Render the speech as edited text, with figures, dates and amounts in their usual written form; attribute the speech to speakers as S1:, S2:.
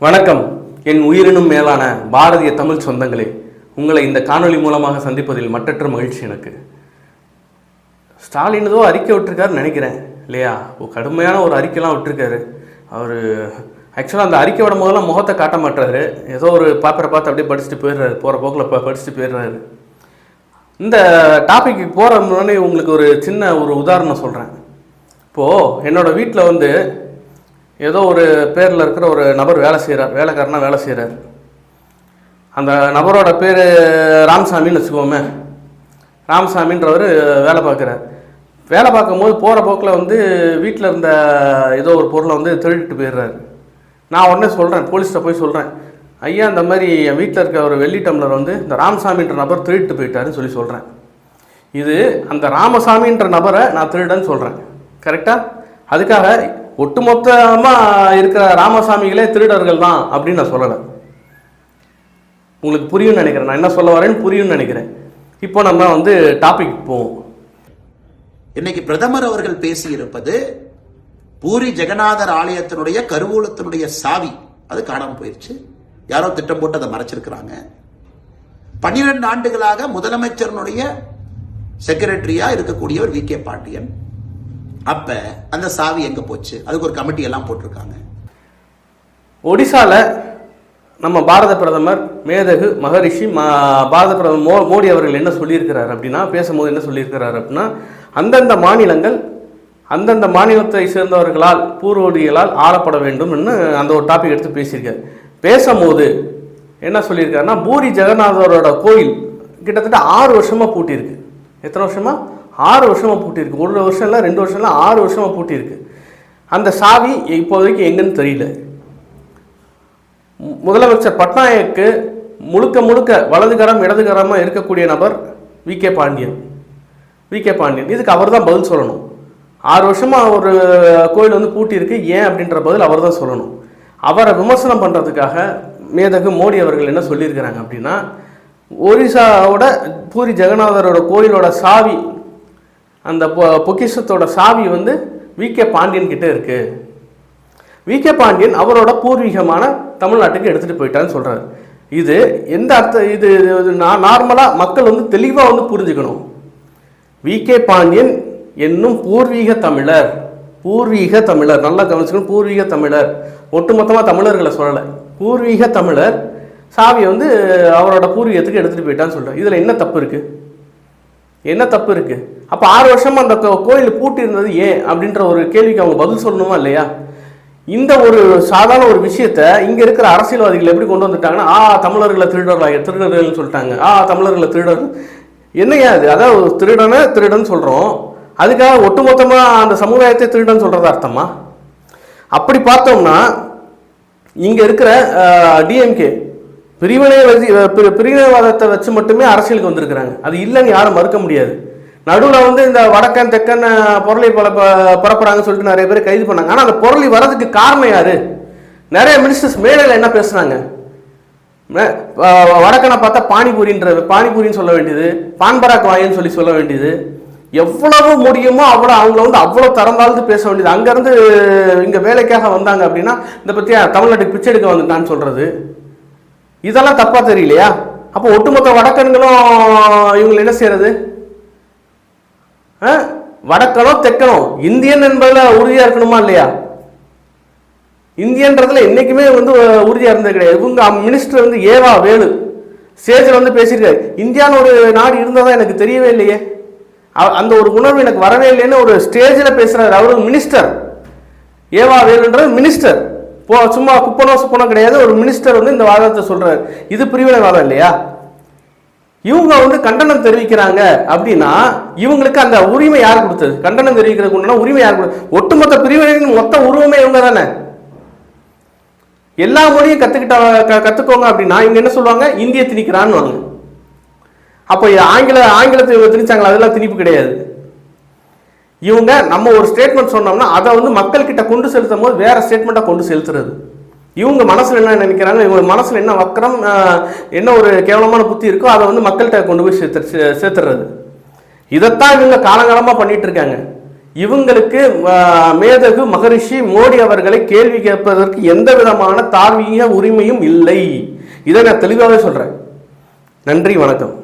S1: வணக்கம். என் உயிரினும் மேலான பாரதிய தமிழ் சொந்தங்களே, உங்களை இந்த காணொலி மூலமாக சந்திப்பதில் மற்றற்ற மகிழ்ச்சி எனக்கு. ஸ்டாலின் ஏதோ அறிக்கை விட்டுருக்காருன்னு நினைக்கிறேன் இல்லையா? கடுமையான ஒரு அறிக்கைலாம் விட்டுருக்காரு அவர். ஆக்சுவலாக அந்த அறிக்கை விடும் போதெல்லாம் முகத்தை காட்ட மாட்டாரு, ஏதோ ஒரு பேப்பரை பார்த்து அப்படியே படிச்சுட்டு போயிடுறாரு, போகிற போக்கில் படிச்சுட்டு போயிடுறாரு. இந்த டாபிக் போகிற முன்னாடி உங்களுக்கு ஒரு சின்ன உதாரணம் சொல்கிறேன். இப்போது என்னோடய வீட்டில் ஏதோ ஒரு பேரில் இருக்கிற ஒரு நபர் வேலை செய்கிறார், வேலைக்காரனாக வேலை செய்கிறார். அந்த நபரோட பேர் ராமசாமின்னு வச்சுக்கோமே. ராமசாமின்றவர் வேலை பார்க்குறார். வேலை பார்க்கும்போது போகிற போக்கில் வீட்டில் இருந்த ஏதோ ஒரு பொருளை திருடிட்டு போயிடுறாரு. நான் உடனே சொல்கிறேன், போலீஸ்கிட்ட போய் சொல்கிறேன், ஐயா இந்த மாதிரி என் வீட்டில் இருக்க ஒரு வெள்ளி டம்ளர் இந்த ராமசாமின்ற நபர் திருடிட்டு போயிட்டாருன்னு சொல்கிறேன். இது அந்த ராமசாமின்ற நபரை நான் திருடன்னு சொல்கிறேன், கரெக்டாக? அதுக்காக ஒட்டுமொத்தமாக இருக்கிற ராமசாமிகளே திருடர்கள் தான் அப்படின்னு நான் சொல்லலை. உங்களுக்கு புரியும்னு நினைக்கிறேன், நான் என்ன சொல்ல வரேன்னு புரியும்னு நினைக்கிறேன். இப்போ நம்ம டாபிக் போவோம்.
S2: இன்னைக்கு பிரதமர் அவர்கள் பேசியிருப்பது பூரி ஜெகநாதர் ஆலயத்தினுடைய கருவூலத்தினுடைய சாவி அது காணாம போயிருச்சு. யாரோ திட்டம் போட்டு அதை மறைச்சிருக்கிறாங்க. 12 ஆண்டுகளாக முதலமைச்சருடைய செக்ரட்டரியா இருக்கக்கூடியவர் வி.கே. பாண்டியன். அப்ப அந்த சாவி எங்க போச்சு? அதுக்கு ஒரு கமிட்டி எல்லாம் போட்டிருக்காங்க.
S1: ஒடிசால நம்ம பாரத பிரதமர் மேதகு மகரிஷி பாரத பிரதமர் மோடி அவர்கள் என்ன சொல்லியிருக்கிறார் அப்படின்னா, பேசும்போது என்ன சொல்லியிருக்கிறார் அப்படின்னா, அந்தந்த மாநிலங்கள் அந்தந்த மாநிலத்தை சேர்ந்தவர்களால் பூர்வடிகளால் ஆளப்பட வேண்டும் அந்த ஒரு டாபிக் எடுத்து பேசியிருக்காரு. பேசும்போது என்ன சொல்லியிருக்காருன்னா, பூரி ஜெகநாதரோட கோயில் கிட்டத்தட்ட 6 வருஷமாக பூட்டியிருக்கு. எத்தனை வருஷமா? 6 வருஷமாக பூட்டியிருக்கு. 1 வருஷம் இல்லை, 2 வருஷம் இல்லை, 6 வருஷமாக பூட்டியிருக்கு. அந்த சாவி இப்போதைக்கு எங்கன்னு தெரியல. முதலமைச்சர் பட்நாயக்கு முழுக்க வலதுகரம் இடதுகரமாக இருக்கக்கூடிய நபர் வி.கே. பாண்டியன். இதுக்கு அவர் தான் பதில் சொல்லணும். 6 வருஷமாக ஒரு கோயில் பூட்டியிருக்கு, ஏன் அப்படின்ற பதில் அவர் தான் சொல்லணும். அவரை விமர்சனம் பண்ணுறதுக்காக மேதகு மோடி அவர்கள் என்ன சொல்லியிருக்கிறாங்க அப்படின்னா, ஒரிசாவோட பூரி ஜெகநாதரோட கோயிலோட சாவி, அந்த பொக்கிஷத்தோட சாவி வி.கே. பாண்டியன் கிட்டே இருக்கு. வி.கே. பாண்டியன் அவரோட பூர்வீகமான தமிழ்நாட்டுக்கு எடுத்துகிட்டு போயிட்டான்னு சொல்கிறார். இது எந்த அர்த்தம்? இது நார்மலாக மக்கள் தெளிவாக புரிஞ்சுக்கணும். வி.கே. பாண்டியன் என்னும் பூர்வீக தமிழர், நல்லா கவனிச்சுக்கணும். பூர்வீக தமிழர், ஒட்டுமொத்தமாக தமிழர்களை சொல்லலை. பூர்வீக தமிழர் சாவியை அவரோட பூர்வீகத்துக்கு எடுத்துகிட்டு போயிட்டான்னு சொல்கிறார். இதில் என்ன தப்பு இருக்குது? அப்போ 6 வருஷமாக அந்த கோயில் பூட்டி இருந்தது ஏன் அப்படின்ற ஒரு கேள்விக்கு அவங்க பதில் சொல்லணுமா இல்லையா? இந்த ஒரு சாதாரண ஒரு விஷயத்தை இங்கே இருக்கிற அரசியல்வாதிகள் எப்படி கொண்டு வந்துட்டாங்கன்னா, தமிழர்களை திருடர்கள்னு சொல்லிட்டாங்க. தமிழர்களை திருடர் என்னையா அது? அதாவது திருடன் சொல்கிறோம், அதுக்காக ஒட்டுமொத்தமாக அந்த சமுதாயத்தை திருடன் சொல்கிறதா அர்த்தமா? அப்படி பார்த்தோம்னா இங்கே இருக்கிற டிஎம்கே பிரிவினைவாதத்தை வச்சு மட்டுமே அரசியலுக்கு வந்திருக்கிறாங்க. அது இல்லைன்னு யாரும் மறுக்க முடியாது. நடுவில் இந்த வடக்கன் தெக்கன் பொருளை பரப்புறாங்கன்னு சொல்லிட்டு நிறைய பேர் கைது பண்ணாங்க. ஆனால் அந்த பொருளை வர்றதுக்கு காரணம் யாரு? நிறைய மினிஸ்டர்ஸ் மேடையில் என்ன பேசுனாங்க? வடக்கனை பார்த்தா பானிபூரின்னு சொல்ல வேண்டியது, பான்பராக் வாயின்னு சொல்ல வேண்டியது, எவ்வளவு முடியுமோ அவங்கள அவ்வளோ தரந்தாழ்ந்து பேச வேண்டியது. அங்கேருந்து இங்கே வேலைக்காக வந்தாங்க அப்படின்னா இந்த பற்றியா தமிழ்நாட்டுக்கு பிச்சை எடுக்க வந்துட்டான்னு சொல்கிறது, இதெல்லாம் தப்பாக தெரியலையா? அப்போ ஒட்டுமொத்த வடக்கன்களும் இவங்களை என்ன செய்யறது? வடக்கனோ தெக்கனோ இந்தியன் என்பதில் உறுதியாக இருக்கணுமா இல்லையா? இந்தியன்றதுல என்றைக்குமே உறுதியாக இருந்தது கிடையாது. இவங்க மினிஸ்டர் ஏவா வேலு ஸ்டேஜில் பேசியிருக்காரு, இந்தியான்னு ஒரு நாடு இருந்ததா எனக்கு தெரியவே இல்லையே, அந்த ஒரு உணர்வு எனக்கு வரவே இல்லைன்னு ஒரு ஸ்டேஜில் பேசுகிறார். அவரு மினிஸ்டர், ஏவா வேலுன்றது மினிஸ்டர், சும்மா குப்பனோ கிடையாது. ஒரு மினிஸ்டர் இந்த வாதத்தை சொல்றாரு. இது பிரிவினைவாதம் இல்லையா? இவங்க கண்டனம் தெரிவிக்கிறாங்க அப்படின்னா இவங்களுக்கு அந்த உரிமை யார் கொடுத்தது? கண்டனம் தெரிவிக்கிறதுக்கு உரிமை யார் கொடுத்தது? ஒட்டுமொத்த பிரிவினையின் மொத்த உருவமே இவங்க தானே. எல்லா மொழியும் கத்துக்கோங்க அப்படின்னா இவங்க என்ன சொல்லுவாங்க? இந்திய திணிக்கிறான்னு. அப்போ ஆங்கிலத்தை திணிச்சாங்களா? அதெல்லாம் திணிப்பு கிடையாது. இவங்க நம்ம ஒரு ஸ்டேட்மெண்ட் சொன்னோம்னா அதை மக்கள் கிட்ட கொண்டு செலுத்தும் போது வேற ஸ்டேட்மெண்ட்டை கொண்டு செலுத்துறது. இவங்க மனசில் என்ன நினைக்கிறாங்க, இவங்க மனசில் என்ன வக்கரம், என்ன ஒரு கேவலமான புத்தி இருக்கோ அதை மக்கள்கிட்ட கொண்டு போய் சேர்த்துறது. இதைத்தான் இவங்க காலங்காலமாக பண்ணிட்டு இருக்காங்க. இவங்களுக்கு மேதகு மகரிஷி மோடி அவர்களை கேள்வி கேட்பதற்கு எந்த விதமான தார்மீக உரிமையும் இல்லை. இதை நான் தெளிவாகவே சொல்றேன். நன்றி, வணக்கம்.